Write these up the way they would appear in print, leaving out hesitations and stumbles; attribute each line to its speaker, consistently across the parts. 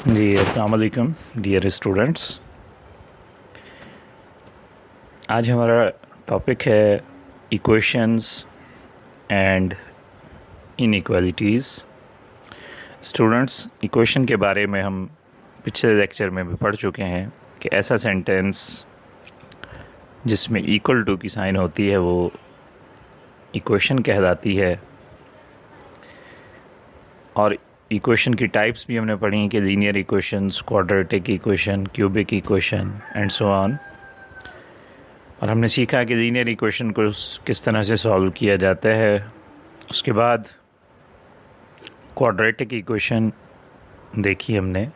Speaker 1: जी अस्सलाम वालेकुम dear students. आज हमारा टॉपिक है equations and inequalities. Students, equation के बारे में हम पिछले लेक्चर में भी पढ़ चुके हैं कि ऐसा सेंटेंस जिसमें इक्वल टू की साइन होती है वो इक्वेशन कहलाती है। और इक्वेशन की टाइप्स भी हमने पढ़ी कि linear equations, quadratic equation, cubic equation and so on. और हमने सीखा कि लीनियर इक्वेशन को किस तरह से सॉल्व किया जाता है। उसके बाद क्वाड्रेटिक इक्वेशन देखी हमने।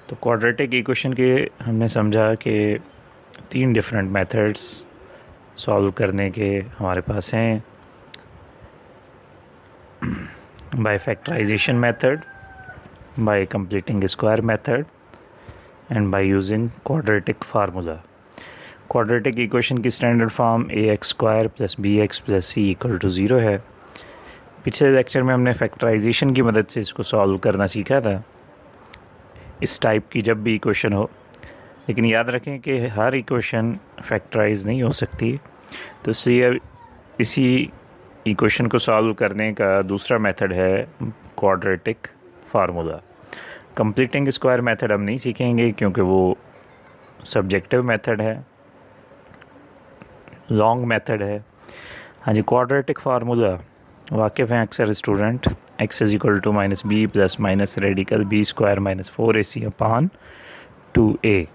Speaker 1: तो क्वाड्रेटिक इक्वेशन के हमने समझा कि 3 डिफरेंट मेथड्स सॉल्व करने के हमारे पास हैं। By factorisation method, by completing square method and by using quadratic formula. Quadratic equation की standard form ax² + bx + c = 0 है। पिछले लेक्चर में हमने फैक्टराइजेशन की मदद से इसको सॉल्व करना सीखा था, इस टाइप की जब भी इक्वेशन हो। लेकिन याद रखें कि हर इक्वेशन फैक्टराइज नहीं हो सकती, तो इसलिए इसी इक्वेशन को सॉल्व करने का दूसरा मेथड है quadratic formula. Completing square method हम नहीं सीखेंगे क्योंकि वो सब्जेक्टिव मेथड है, लॉन्ग मेथड है। हाँ जी, क्वाड्रेटिक फार्मूला वाकिफ़ हैं अक्सर student. x = -b + radical b² - 4ac/2a।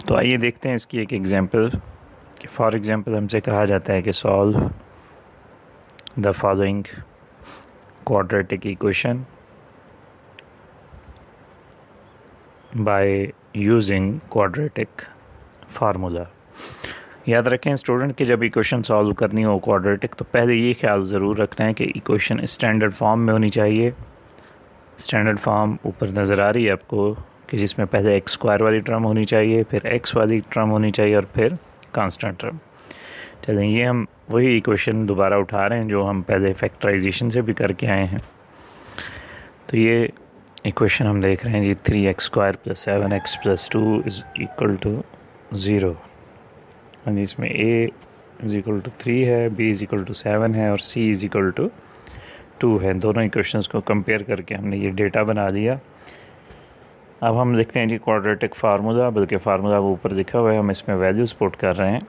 Speaker 1: तो आइए देखते हैं इसकी एक एग्जांपल। फॉर एग्जांपल हमसे कहा जाता है कि solve the following quadratic equation by using quadratic formula. याद रखें स्टूडेंट कि जब इक्वेशन सॉल्व करनी हो क्वाड्रेटिक, तो पहले ये ख्याल ज़रूर रखना है कि इक्वेशन स्टैंडर्ड फॉर्म में होनी चाहिए। स्टैंडर्ड फॉर्म ऊपर नज़र आ रही है आपको कि जिसमें पहले x² वाली टर्म होनी चाहिए, फिर x वाली टर्म होनी चाहिए और फिर कांस्टेंट टर्म। चलें, ये हम वही इक्वेशन दोबारा उठा रहे हैं जो हम पहले फैक्टराइजेशन से भी करके आए हैं। तो ये इक्वेशन हम देख रहे हैं जी, 3x² + 7x + 2 = 0। हाँ जी, इसमें a = 3 है, b = 7 है और c = 2 है। दोनों इक्वेशंस को कंपेयर करके हमने ये डेटा बना लिया। अब हम लिखते हैं जी क्वाड्रेटिक फार्मूला, बल्कि फार्मूला वो ऊपर लिखा हुआ है, हम इसमें वैल्यूज़ पुट कर रहे हैं।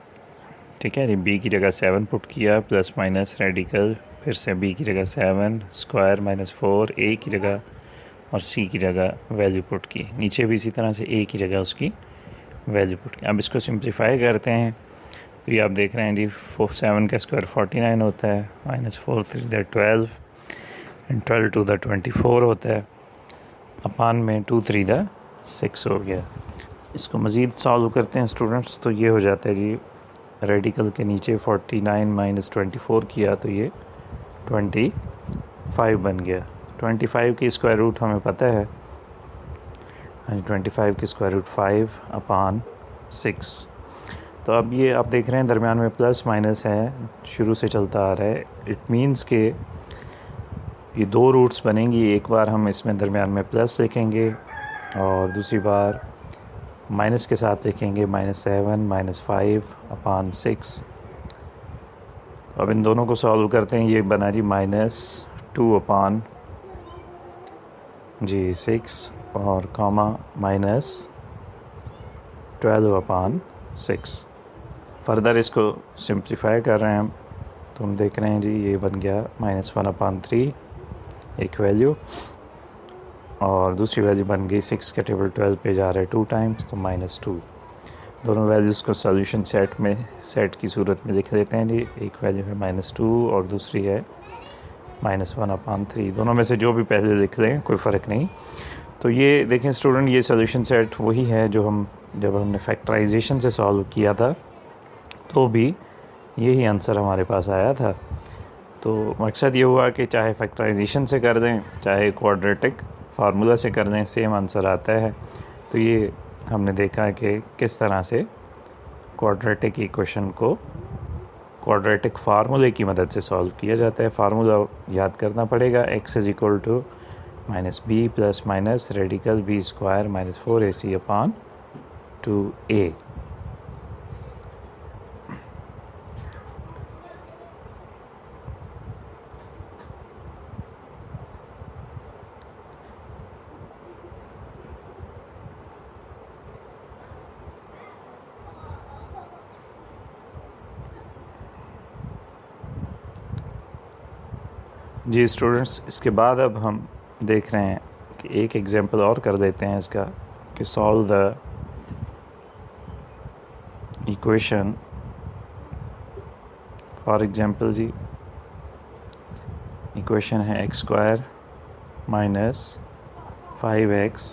Speaker 1: ठीक है जी, b की जगह 7 पुट किया, ± रेडिकल, फिर से b की जगह 7, स्क्वायर -4, a की जगह और c की जगह वैल्यू पुट की। नीचे भी इसी तरह से a की जगह उसकी वैल्यू पुट की। अब इसको सिंप्लीफाई करते हैं तो ये आप देख रहे हैं जी, 7 का स्क्वायर 49 होता है, -4 3 12 एंड 12 2 24 होता है, अपान में 2 3 6 हो गया। इसको मज़ीद सॉल्व करते हैं स्टूडेंट्स, तो ये हो जाता है जी, रेडिकल के नीचे 49 - 24 किया तो ये 25 बन गया। 25 की स्क्वायर रूट हमें पता है, 25 की स्क्वायर रूट 5/6। तो अब ये आप देख रहे हैं दरमियान में प्लस माइनस है, शुरू से चलता आ रहा है। इट मीन्स के ये 2 रूट्स बनेंगी। एक बार हम इसमें दरमियान में प्लस लिखेंगे और दूसरी बार माइनस के साथ लिखेंगे, -7 - 5/6। अब इन दोनों को सॉल्व करते हैं। ये बना जी -2/6 और कॉमा -12/6। फर्दर इसको सिंप्लीफाई कर रहे हैं हम, तो हम देख रहे हैं जी, ये बन गया -1/3 एक वैल्यू, और दूसरी वैल्यू बन गई 6 का टेबल 12 पे जा रहा है 2 टाइम्स, तो -2। दोनों वैल्यूज़ को सॉल्यूशन सेट की सूरत में लिख देते हैं जी। एक वैल्यू है -2 और दूसरी है -1/3। दोनों में से जो भी पहले लिख लें कोई फ़र्क नहीं। तो ये देखें स्टूडेंट, ये सॉल्यूशन सेट वही है जो जब हमने फैक्टराइजेशन से सॉल्व किया था तो भी यही आंसर हमारे पास आया था। तो मकसद ये हुआ कि चाहे फैक्टराइजेशन से कर दें चाहे क्वाड्रेटिक फार्मूला से कर दें, सेम आंसर आता है। तो ये हमने देखा है कि किस तरह से क्वाड्रेटिक इक्वेशन को क्वाड्रेटिक फार्मूले की मदद से सॉल्व किया जाता है। फार्मूला याद करना पड़ेगा, x = minus B plus minus radical B square minus 4ac upon 2a। जी स्टूडेंट्स, इसके बाद अब हम देख रहे हैं कि एक एग्जांपल और कर देते हैं इसका कि solve the equation. For example जी, इक्वेशन है x square minus 5x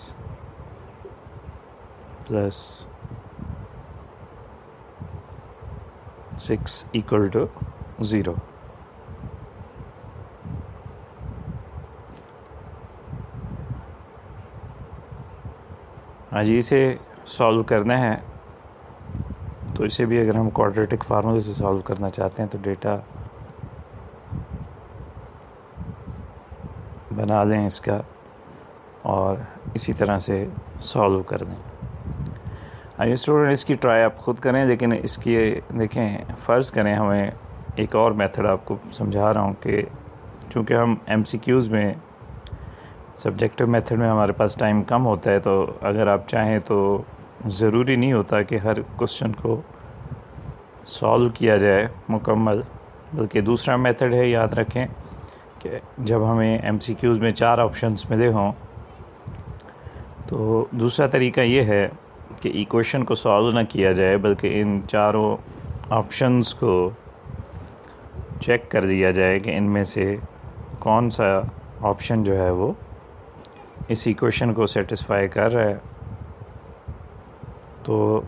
Speaker 1: plus 6 equal to 0। आज इसे सॉल्व करना है, तो इसे भी अगर हम क्वाड्रेटिक फार्मूले से सॉल्व करना चाहते हैं तो डेटा बना लें इसका और इसी तरह से सॉल्व कर दें। आइए स्टूडेंट, इसकी ट्राई आप खुद करें, लेकिन इसकी देखें, फ़र्ज़ करें हमें एक और मेथड आपको समझा रहा हूँ कि चूँकि हम MCQs में सब्जेक्टिव मेथड में हमारे पास टाइम कम होता है, तो अगर आप चाहें तो ज़रूरी नहीं होता कि हर क्वेश्चन को सॉल्व किया जाए मुकम्मल, बल्कि दूसरा मेथड है, याद रखें कि जब हमें MCQs में 4 ऑप्शंस मिले हों तो दूसरा तरीका ये है कि इक्वेशन को सॉल्व ना किया जाए, बल्कि इन चारों ऑप्शंस को चेक कर दिया जाए कि इनमें से कौन सा ऑप्शन जो है वो इस इक्वेशन को सेटिस्फाई कर रहा है। तो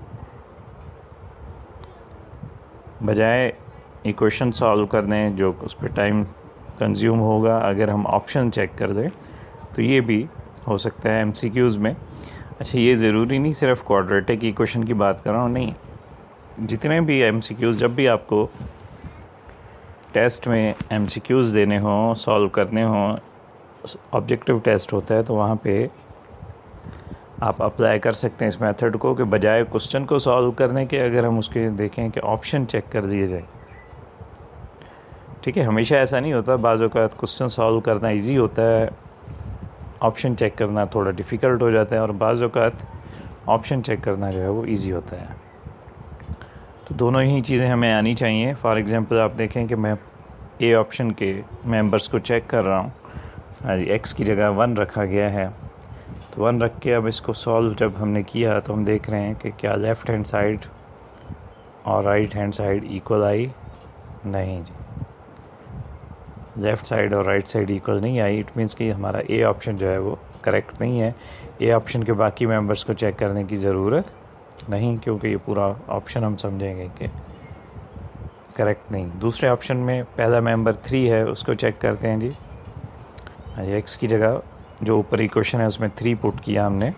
Speaker 1: बजाय इक्वेशन सॉल्व करने जो उस पर टाइम कंज्यूम होगा, अगर हम ऑप्शन चेक कर दें तो ये भी हो सकता है MCQs में। अच्छा, ये ज़रूरी नहीं सिर्फ क्वाड्रेटिक इक्वेशन की बात कर रहा हूँ, नहीं, जितने भी MCQs, जब भी आपको टेस्ट में MCQs देने हों, सॉल्व करने हों, ऑब्जेक्टिव टेस्ट होता है, तो वहाँ पे आप अप्लाई कर सकते हैं इस मेथड को कि बजाय क्वेश्चन को सॉल्व करने के अगर हम उसके देखें कि ऑप्शन चेक कर दिए जाए। ठीक है, हमेशा ऐसा नहीं होता, बाज़ औक़ात क्वेश्चन सॉल्व करना इजी होता है, ऑप्शन चेक करना थोड़ा डिफ़िकल्ट हो जाता है, और बाज़ औक़ात ऑप्शन चेक करना जो है वो इजी होता है। तो दोनों ही चीज़ें हमें आनी चाहिए। फॉर एग्ज़ाम्पल आप देखें कि मैं ए ऑप्शन के मेंबर्स को चेक कर रहा हूँ, एक्स की जगह 1 रखा गया है, तो 1 रख के अब इसको सॉल्व जब हमने किया तो हम देख रहे हैं कि क्या लेफ़्ट हैंड साइड और राइट हैंड साइड इक्वल आई? नहीं जी, लेफ़्ट साइड और राइट साइड इक्वल नहीं आई। इट मीन्स कि हमारा ए ऑप्शन जो है वो करेक्ट नहीं है। ए ऑप्शन के बाकी मेंबर्स को चेक करने की ज़रूरत नहीं, क्योंकि ये पूरा ऑप्शन हम समझेंगे कि करेक्ट नहीं। दूसरे ऑप्शन में पहला मेंबर 3 है, उसको चेक करते हैं जी। एक्स की जगह जो ऊपर इक्वेशन है उसमें 3 पुट किया हमने,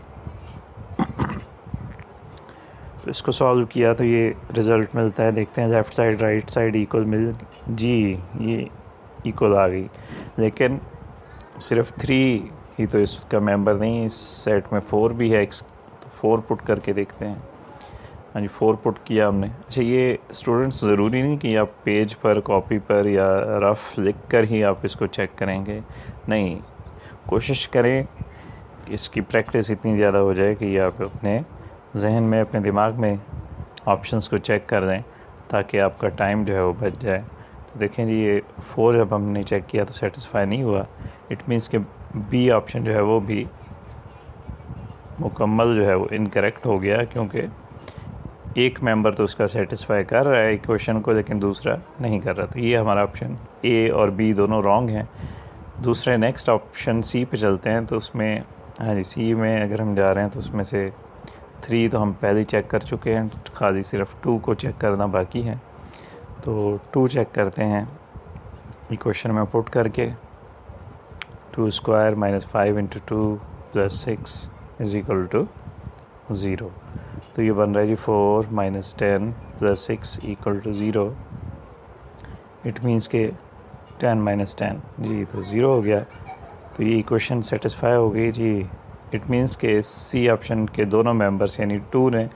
Speaker 1: तो इसको सॉल्व किया तो ये रिज़ल्ट मिलता है। देखते हैं left side right side equal मिल जी, ये इक्वल आ गई, लेकिन सिर्फ 3 ही तो इसका मेंबर नहीं, इस सेट में 4 भी है एक्स, तो 4 पुट करके देखते हैं। हाँ जी, 4 पुट किया हमने। अच्छा, ये स्टूडेंट्स ज़रूरी नहीं कि आप पेज पर, कॉपी पर या रफ़ लिख कर ही आप इसको चेक करेंगे, नहीं, कोशिश करें कि इसकी प्रैक्टिस इतनी ज़्यादा हो जाए कि आप अपने जहन में, अपने दिमाग में ऑप्शंस को चेक कर दें, ताकि आपका टाइम जो है वो बच जाए। तो देखें जी, ये 4 जब हमने चेक किया तो सेटिस्फाई नहीं हुआ, इट मीन्स कि बी ऑप्शन जो है वो भी मुकम्मल जो है वो इनकरेक्ट हो गया, क्योंकि एक मेंबर तो उसका सेटिस्फाई कर रहा है इक्वेशन को, लेकिन दूसरा नहीं कर रहा। तो ये हमारा ऑप्शन ए और बी दोनों रॉन्ग हैं। दूसरे नेक्स्ट ऑप्शन सी पे चलते हैं, तो उसमें हाँ जी, सी में अगर हम जा रहे हैं तो उसमें से 3 तो हम पहले चेक कर चुके हैं, खाली सिर्फ 2 को चेक करना बाकी है। तो 2 चेक करते हैं इक्वेशन में पुट करके। 2 square minus 5 into 2 plus 6 is equal to 0। तो ये बन रहा है जी 4 minus 10 plus 6 equal to 0। It means के 10 माइनस 10 जी तो 0 हो गया। तो ये इक्वेशन सेटिस्फाई हो गई जी। इट मीन्स के सी ऑप्शन के दोनों मेंबर्स यानी 2 ने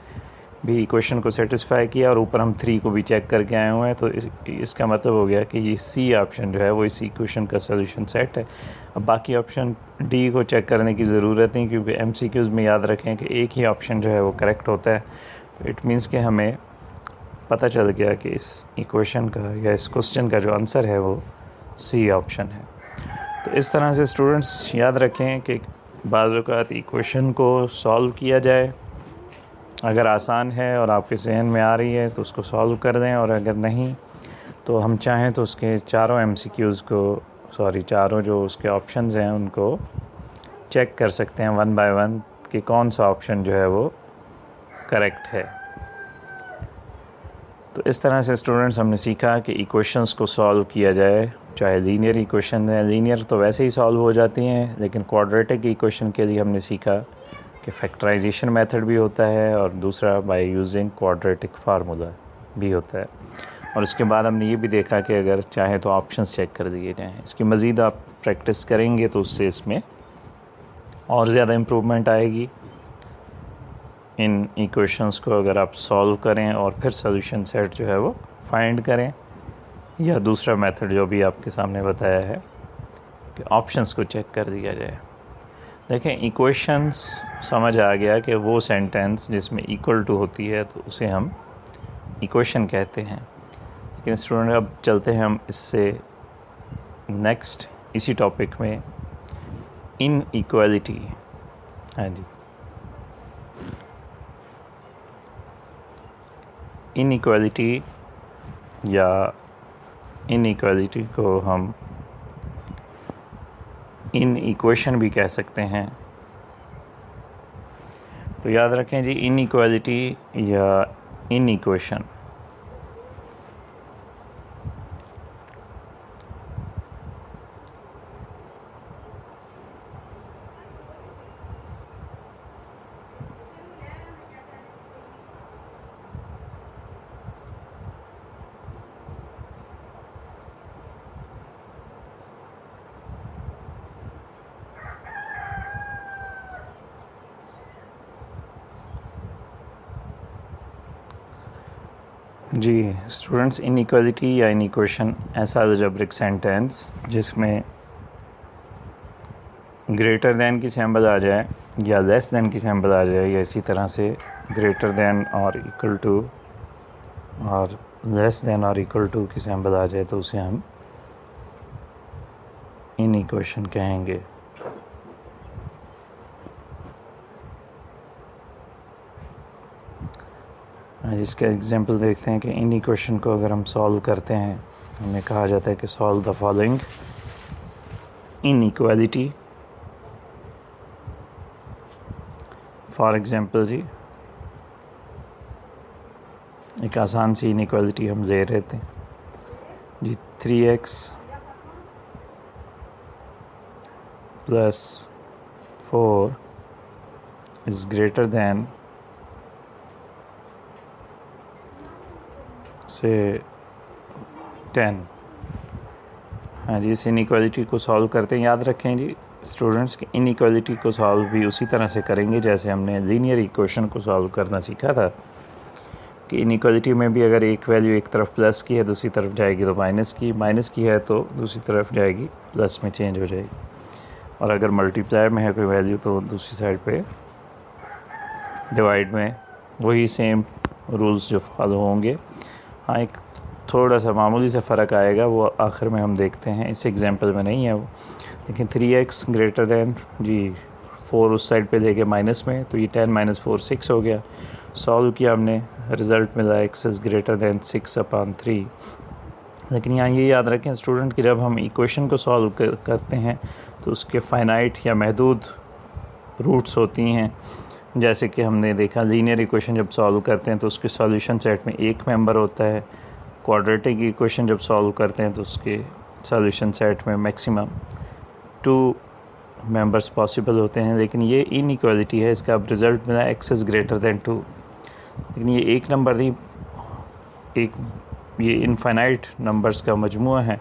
Speaker 1: भी इक्वेशन को सेटिस्फाई किया और ऊपर हम 3 को भी चेक करके आए हुए हैं। तो इसका मतलब हो गया कि ये सी ऑप्शन जो है वो इस इक्वेशन का सोल्यूशन सेट है। अब बाकी ऑप्शन डी को चेक करने की ज़रूरत नहीं, क्योंकि एमसीक्यूज़ में याद रखें कि एक ही ऑप्शन जो है वो करेक्ट होता है। तो इट मीन्स कि हमें पता चल गया कि इस इक्वेशन का या इस क्वेश्चन का जो आंसर है वो सी ऑप्शन है। तो इस तरह से स्टूडेंट्स याद रखें कि बाज़ औक़ात इक्वेशन को सॉल्व किया जाए, अगर आसान है और आपके जहन में आ रही है तो उसको सॉल्व कर दें, और अगर नहीं तो हम चाहें तो उसके चारों एमसीक्यूज़ को चारों जो उसके ऑप्शंस हैं उनको चेक कर सकते हैं 1 बाय 1 कि कौन सा ऑप्शन जो है वो करेक्ट है। तो इस तरह से स्टूडेंट्स हमने सीखा कि इक्वेशंस को सॉल्व किया जाए, चाहे लीनियर इक्वेशन है, लीनियर तो वैसे ही सॉल्व हो जाती हैं, लेकिन क्वाड्रेटिक इक्वेशन के लिए हमने सीखा कि फैक्टराइजेशन मेथड भी होता है और दूसरा बाय यूजिंग क्वाड्रेटिक फार्मूला भी होता है। और उसके बाद हमने ये भी देखा कि अगर चाहे तो ऑप्शंस चेक कर दिए जाएँ। इसकी मज़ीद आप प्रैक्टिस करेंगे तो उससे इसमें और ज़्यादा इम्प्रूवमेंट आएगी। इन इक्वेशंस को अगर आप सॉल्व करें और फिर सॉल्यूशन सेट जो है वो फाइंड करें, या दूसरा मेथड जो भी आपके सामने बताया है कि ऑप्शंस को चेक कर दिया जाए। देखें, इक्वेशंस समझ आ गया कि वो सेंटेंस जिसमें इक्वल टू होती है तो उसे हम इक्वेशन कहते हैं। लेकिन स्टूडेंट अब चलते हैं हम इससे नेक्स्ट इसी टॉपिक में, इन इक्वालिटी। हाँ जी, इन इक्वालिटी या इन इक्वालिटी को हम इन इक्वेशन भी कह सकते हैं। तो याद रखें जी, इन इक्वालिटी या इन इक्वेशन जी स्टूडेंट्स, इन इक्वालिटी या इन इक्वेशन ऐसा अलजेब्रिक सेंटेंस जिसमें ग्रेटर दैन की सैम्बल आ जाए या लेस दैन की सैम्बल आ जाए, या इसी तरह से ग्रेटर दैन और इक्वल टू और लेस दैन और इक्वल टू की सैम्बल आ जाए, तो उसे हम इन इक्वेशन कहेंगे। इसका एग्जांपल देखते हैं कि इन इक्वेशन को अगर हम सॉल्व करते हैं, हमें कहा जाता है कि solve the following inequality. For example जी, एक आसान सी इन इक्वालिटी हम ले रहे थे जी, 3x plus 4 is greater than से 10। हाँ जी, इस इनइक्वालिटी को सॉल्व करते हैं। याद रखें जी स्टूडेंट्स कि इनइक्वालिटी को सॉल्व भी उसी तरह से करेंगे जैसे हमने लीनियर इक्वेशन को सॉल्व करना सीखा था, कि इनइक्वालिटी में भी अगर एक वैल्यू एक तरफ प्लस की है दूसरी तरफ जाएगी तो माइनस की है तो दूसरी तरफ जाएगी प्लस में चेंज हो जाएगी, और अगर मल्टीप्लाई में है कोई वैल्यू तो दूसरी साइड पे डिवाइड में वही सेम रूल्स जो फॉलो होंगे। हाँ, एक थोड़ा सा मामूली सा फ़र्क आएगा, वो आखिर में हम देखते हैं, इस एग्जांपल में नहीं है वो। लेकिन 3x ग्रेटर दैन जी 4 उस साइड पे लेके माइनस में, तो ये 10 माइनस 4 6 हो गया। सॉल्व किया हमने, रिज़ल्ट मिला x इज़ ग्रेटर दैन 6/3। लेकिन यहाँ ये याद रखें स्टूडेंट कि जब हम इक्वेशन को सॉल्व करते हैं तो उसके फाइनाइट या महदूद रूट्स होती हैं। जैसे कि हमने देखा लीनियर इक्वेशन जब सॉल्व करते हैं तो उसके सॉल्यूशन सेट में एक मेंबर होता है। क्वाड्रेटिक इक्वेशन जब सॉल्व करते हैं तो उसके सॉल्यूशन सेट में मैक्सिमम 2 मेंबर्स पॉसिबल होते हैं। लेकिन ये इनइक्वालिटी है, इसका अब रिज़ल्ट मिला x इज़ ग्रेटर दैन 2। लेकिन ये एक नंबर नहीं, ये इनफाइनाइट नंबर्स का मजमुआ है।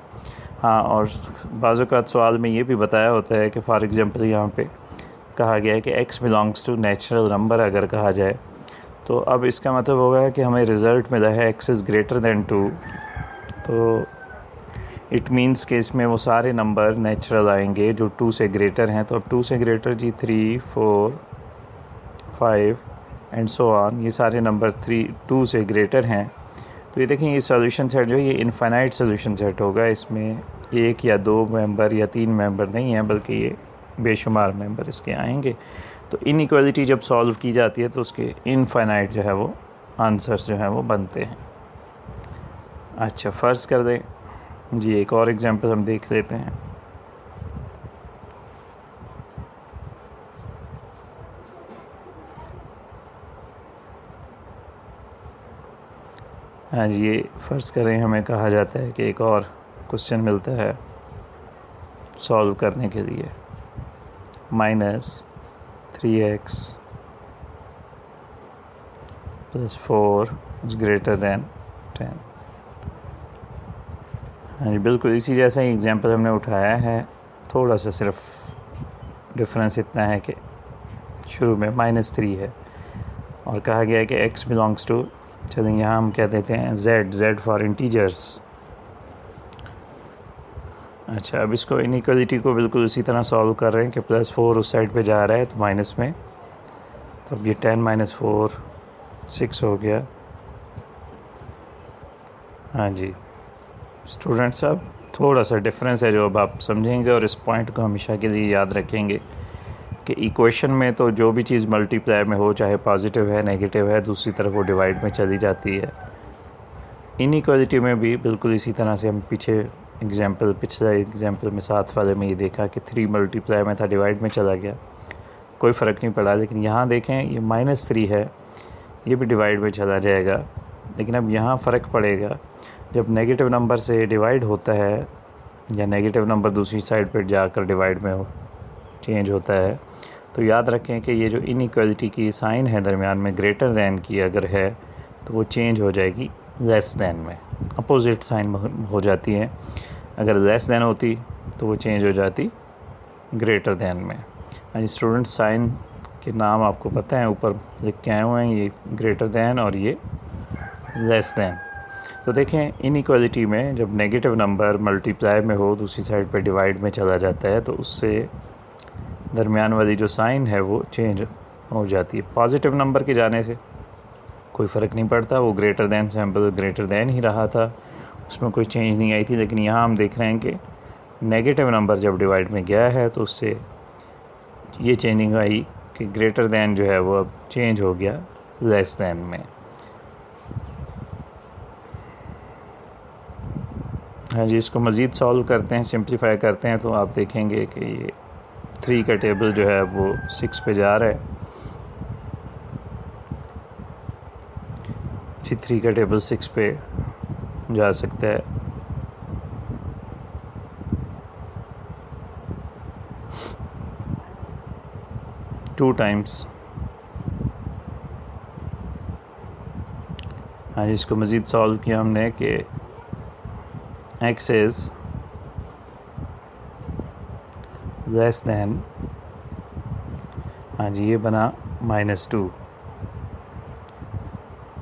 Speaker 1: हाँ, और बाज़ औक़ात सवाल में ये भी बताया होता है कि फ़ॉर एग्ज़ाम्पल यहाँ पे कहा गया है कि x belongs to natural number अगर कहा जाए, तो अब इसका मतलब होगा कि हमें रिज़ल्ट मिला है x इज़ ग्रेटर दैन 2, तो इट मीन्स कि इसमें वो सारे नंबर नेचुरल आएंगे जो 2 से ग्रेटर हैं। तो अब 2 से ग्रेटर जी 3, 4, 5 एंड सो ऑन, ये सारे नंबर 2 से ग्रेटर हैं। तो ये देखें, ये सॉल्यूशन सेट जो है ये इनफाइनाइट सॉल्यूशन सेट होगा। इसमें 1 या 2 मेंबर या 3 मेंबर नहीं हैं, बल्कि ये बेशुमार मेंबर इसके आएंगे। तो इनइक्वालिटी जब सॉल्व की जाती है तो उसके इनफाइनाइट जो है वो आंसर्स जो हैं वो बनते हैं। अच्छा, फ़र्ज़ कर दें जी, एक और एग्जांपल हम देख लेते हैं। हाँ जी, ये फ़र्ज़ करें हमें कहा जाता है कि एक और क्वेश्चन मिलता है सॉल्व करने के लिए, -3x + 4 इज़ ग्रेटर दैन 10। हाँ जी, बिल्कुल इसी जैसा ही एग्जांपल हमने उठाया है। थोड़ा सा सिर्फ डिफरेंस इतना है कि शुरू में -3 है और कहा गया है कि x बिलोंग्स टू, चलें यहाँ हम कह देते हैं z फॉर इंटीजर्स। अच्छा, अब इसको इनइक्वालिटी को बिल्कुल उसी तरह सॉल्व कर रहे हैं कि +4 उस साइड पे जा रहा है तो माइनस में, तो अब ये 10 - 4 6 हो गया। हाँ जी स्टूडेंट्स, अब थोड़ा सा डिफरेंस है जो अब आप समझेंगे और इस पॉइंट को हमेशा के लिए याद रखेंगे कि इक्वेशन में तो जो भी चीज़ मल्टीप्लाई में हो, चाहे पॉजिटिव है नेगेटिव है, दूसरी तरफ वो डिवाइड में चली जाती है। इनइक्वालिटी में भी बिल्कुल इसी तरह से हम पिछले एग्जांपल में 7 वाले में ये देखा कि 3 मल्टीप्लाई में था, डिवाइड में चला गया, कोई फ़र्क नहीं पड़ा। लेकिन यहाँ देखें ये -3 है, ये भी डिवाइड में चला जाएगा। लेकिन अब यहाँ फ़र्क पड़ेगा जब नेगेटिव नंबर से डिवाइड होता है या नेगेटिव नंबर दूसरी साइड पर जाकर डिवाइड में चेंज होता है, तो याद रखें कि ये जो इनइक्वालिटी की साइन है दरमियान में, ग्रेटर दैन की अगर है तो वो चेंज हो जाएगी लेस दैन में, अपोजिट साइन हो जाती है। अगर लेस दैन होती तो वो चेंज हो जाती ग्रेटर दैन में। यानी स्टूडेंट, साइन के नाम आपको पता है, ऊपर लिख के आए हुए हैं, ये ग्रेटर दैन और ये लेस दैन। तो देखें, इनइक्वालिटी में जब नेगेटिव नंबर मल्टीप्लाई में हो, दूसरी साइड पे डिवाइड में चला जाता है, तो उससे दरमियान वाली जो साइन है वो चेंज हो जाती है। पॉजिटिव नंबर के जाने से कोई फ़र्क नहीं पड़ता, वो greater than sample greater than ही रहा था, उसमें कोई चेंज नहीं आई थी। लेकिन यहाँ हम देख रहे हैं कि नेगेटिव नंबर जब डिवाइड में गया है तो उससे ये चेंजिंग आई कि ग्रेटर दैन जो है वो अब चेंज हो गया लेस दैन में। हाँ जी, इसको मज़ीद सॉल्व करते हैं, सिंप्लीफाई करते हैं, तो आप देखेंगे कि ये 3 का टेबल जो है वो 6 पे जा रहा है जी। 3 का टेबल 6 पे जा सकता है। Two times. हाँ जी, इसको मज़ीद सॉल्व किया हमने कि x इज़ लेस दैन, हाँ जी ये बना -2।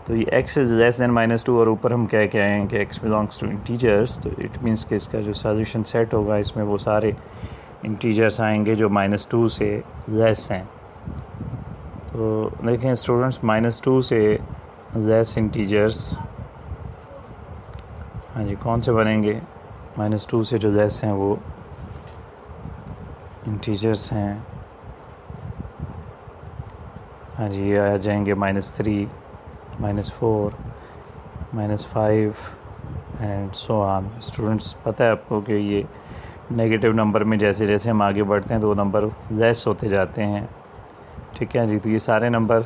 Speaker 1: तो ये x इज़ लेस दैन -2 और ऊपर हम क्या आए हैं कि x बिलोंग्स टू इंटीजर्स, तो इट मीन्स कि इसका जो सॉल्यूशन सेट होगा इसमें वो सारे इंटीजर्स आएंगे जो -2 से लेस हैं। तो देखें स्टूडेंट्स, -2 से लेस इंटीजर्स, हाँ जी कौन से बनेंगे, -2 से जो लेस हैं वो इंटीजर्स हैं। हाँ जी, ये आ जाएंगे -3, -4, -5 एंड सो ऑन। स्टूडेंट्स, पता है आपको कि ये नेगेटिव नंबर में जैसे जैसे हम आगे बढ़ते हैं तो वो नंबर लेस होते जाते हैं, ठीक है जी। तो ये सारे नंबर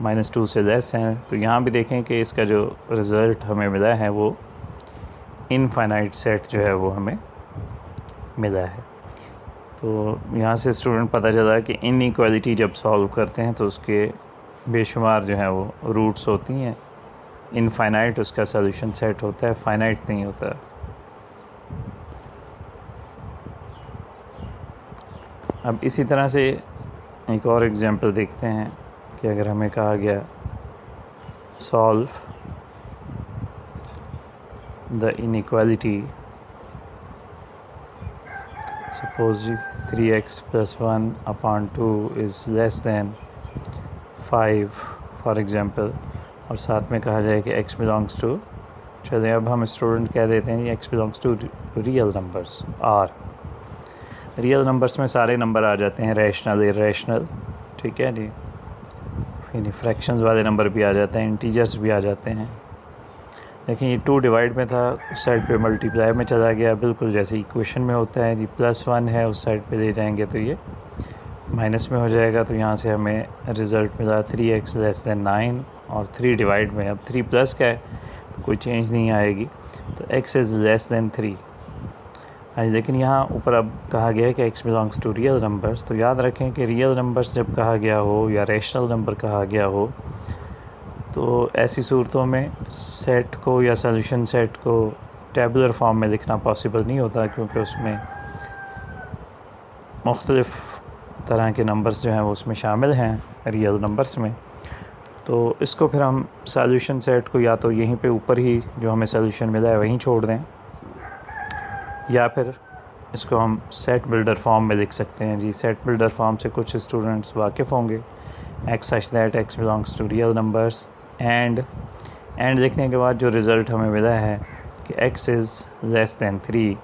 Speaker 1: -2 से लेस हैं। तो यहाँ भी देखें कि इसका जो रिज़ल्ट हमें मिला है वो इनफाइनाइट सेट जो है वो हमें मिला है। तो यहाँ से स्टूडेंट पता चला कि इनइक्वालिटी जब सॉल्व करते हैं तो उसके बेशुमार जो है वो रूट्स होती हैं। इनफाइनाइट उसका सॉल्यूशन सेट होता है, फाइनाइट नहीं होता। अब इसी तरह से एक और एग्जांपल देखते हैं कि अगर हमें कहा गया solve the inequality, suppose 3x + 1/2 is less than 5 for example, और साथ में कहा जाए कि x बिलोंग्स टू, चलिए अब हम स्टूडेंट कह देते हैं x belongs to real numbers r। Real numbers में सारे नंबर आ जाते हैं, रैशनल, इरेशनल, ठीक है जी, यानी फ्रैक्शंस वाले नंबर भी आ जाते हैं, इंटीजर्स भी आ जाते हैं। लेकिन ये 2 डिवाइड में था, उस साइड पे मल्टीप्लाई में चला गया, बिल्कुल जैसे इक्वेशन में होता है जी, +1 है उस साइड पे ले जाएंगे तो ये माइनस में हो जाएगा। तो यहाँ से हमें रिज़ल्ट मिला 3x < 9, और 3 डिवाइड में, अब 3 प्लस का है तो कोई चेंज नहीं आएगी, तो x इज़ < 3। लेकिन यहाँ ऊपर अब कहा गया है कि x belongs to real numbers, तो याद रखें कि रियल नंबर्स जब कहा गया हो या रैशनल नंबर कहा गया हो, तो ऐसी सूरतों में सेट को या सॉल्यूशन सेट को टेबुलर फॉर्म में लिखना पॉसिबल नहीं होता, क्योंकि उसमें मुख्तलिफ़ तरह के नंबर्स जो हैं वो उसमें शामिल हैं रियल नंबर्स में। तो इसको फिर हम सॉल्यूशन सेट को या तो यहीं पे ऊपर ही जो हमें सॉल्यूशन मिला है वहीं छोड़ दें, या फिर इसको हम सेट बिल्डर फॉर्म में लिख सकते हैं जी। सेट बिल्डर फॉर्म से कुछ स्टूडेंट्स वाकिफ़ होंगे, x such that x belongs to real numbers, and लिखने के बाद जो रिज़ल्ट हमें मिला है कि x इज़ < 3,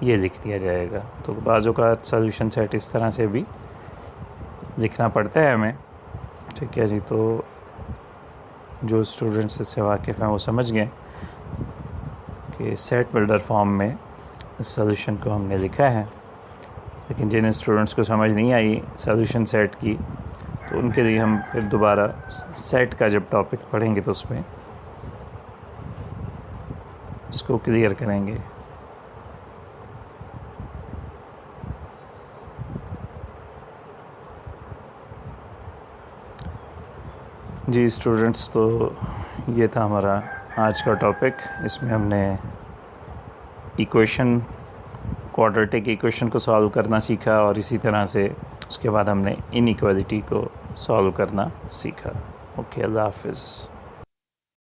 Speaker 1: ये लिख दिया जाएगा। तो बाज़ों का सॉल्यूशन सेट इस तरह से भी लिखना पड़ता है हमें, ठीक है जी। तो जो स्टूडेंट्स इससे वाकिफ़ हैं वो समझ गए कि सेट बिल्डर फॉर्म में इस सॉल्यूशन को हमने लिखा है। लेकिन जिन स्टूडेंट्स को समझ नहीं आई सॉल्यूशन सेट की, तो उनके लिए हम फिर दोबारा सेट का जब टॉपिक पढ़ेंगे तो उसमें इसको क्लियर करेंगे। जी स्टूडेंट्स, तो ये था हमारा आज का टॉपिक। इसमें हमने इक्वेशन, क्वाड्रेटिक इक्वेशन को सॉल्व करना सीखा, और इसी तरह से उसके बाद हमने इनइक्वालिटी को सॉल्व करना सीखा। ओके, अल्लाह हाफ़िज़।